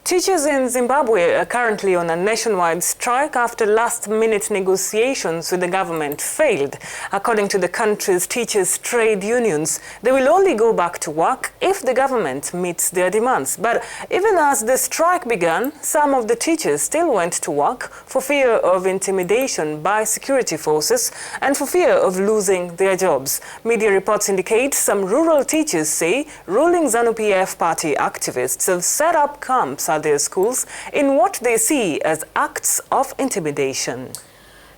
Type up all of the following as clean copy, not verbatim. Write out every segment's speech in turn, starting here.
Teachers in Zimbabwe are currently on a nationwide strike after last-minute negotiations with the government failed. According to the country's teachers' trade unions, they will only go back to work if the government meets their demands. But even as the strike began, some of the teachers still went to work for fear of intimidation by security forces and for fear of losing their jobs. Media reports indicate some rural teachers say ruling ZANU-PF party activists have set up camps at their schools in what they see as acts of intimidation.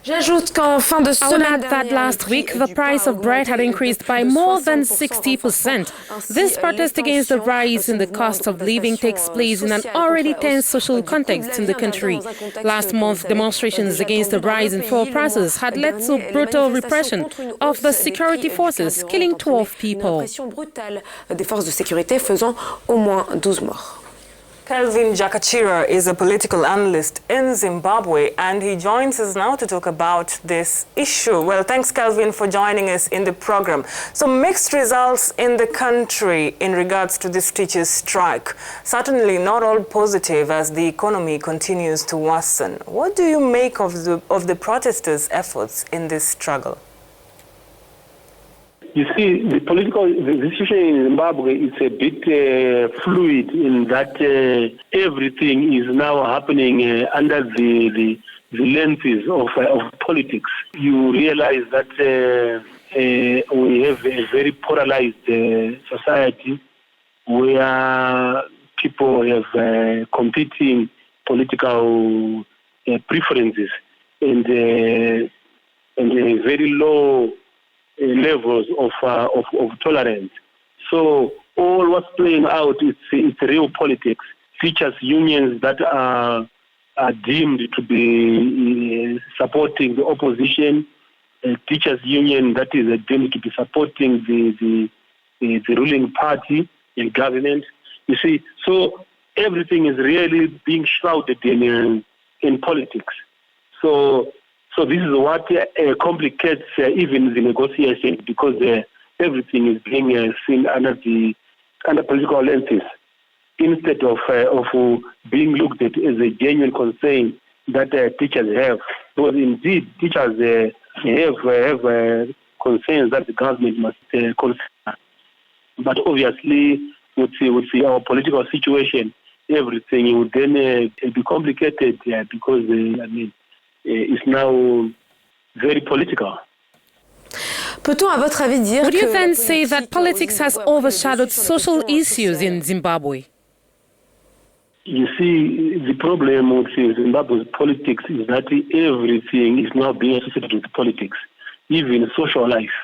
I would add that last week, the price of bread had increased by more than 60%. This protest against the rise in the cost of living takes place in an already tense social context in the country. Last month, demonstrations against the rise in fuel prices had led to brutal repression of the security forces, killing 12 people. Kelvin Jakachira is a political analyst in Zimbabwe, and he joins us now to talk about this issue. Well, thanks, Kelvin, for joining us in the program. So mixed results in the country in regards to this teachers' strike. Certainly not all positive as the economy continues to worsen. What do you make of the protesters' efforts in this struggle? You see, the situation in Zimbabwe is a bit fluid in that everything is now happening under the lenses of politics. You realize that we have a very polarized society where people have competing political preferences and very low levels of tolerance. So all what's playing out it's real politics. Teachers unions that are deemed to be supporting the opposition, teachers union that is deemed to be supporting the ruling party in government. You see, so everything is really being shrouded in politics. So this is what complicates even the negotiations, because everything is being seen under political lenses instead of being looked at as a genuine concern that teachers have. Because indeed, teachers have concerns that the government must consider. But obviously, with our political situation, everything would then be complicated because it's now very political. Would you then say that politics has overshadowed social issues in Zimbabwe? You see, the problem with Zimbabwe's politics is that everything is now being associated with politics, even social life,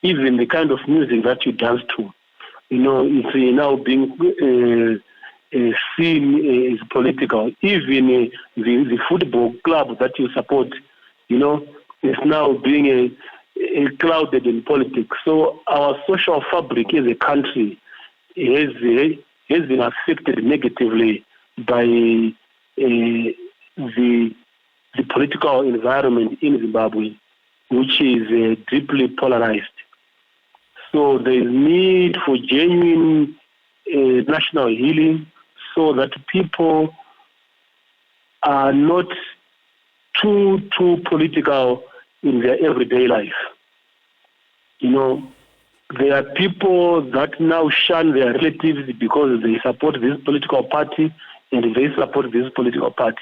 even the kind of music that you dance to. It's now being seen as political. Even the football club that you support, is now being clouded in politics. So our social fabric as a country has been affected negatively by the political environment in Zimbabwe, which is deeply polarized. So there is need for genuine national healing, so that people are not too political in their everyday life. There are people that now shun their relatives because they support this political party and they support this political party.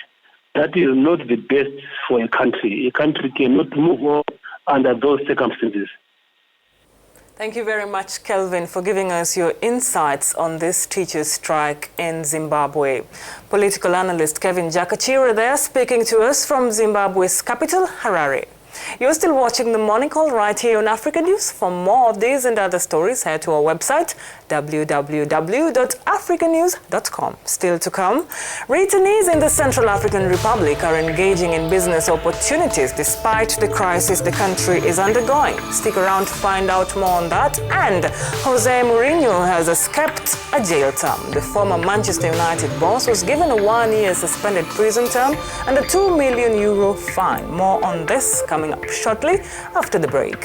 That is not the best for a country. A country cannot move on under those circumstances. Thank you very much, Kelvin, for giving us your insights on this teachers' strike in Zimbabwe. Political analyst Kelvin Jakachira there, speaking to us from Zimbabwe's capital, Harare. You're still watching The Morning Call right here on Africanews. For more of these and other stories, head to our website, www.africanews.com. Still to come, returnees in the Central African Republic are engaging in business opportunities despite the crisis the country is undergoing. Stick around to find out more on that. And Jose Mourinho has escaped a jail term. The former Manchester United boss was given a 1-year suspended prison term and a €2 million fine. More on this coming up shortly after the break.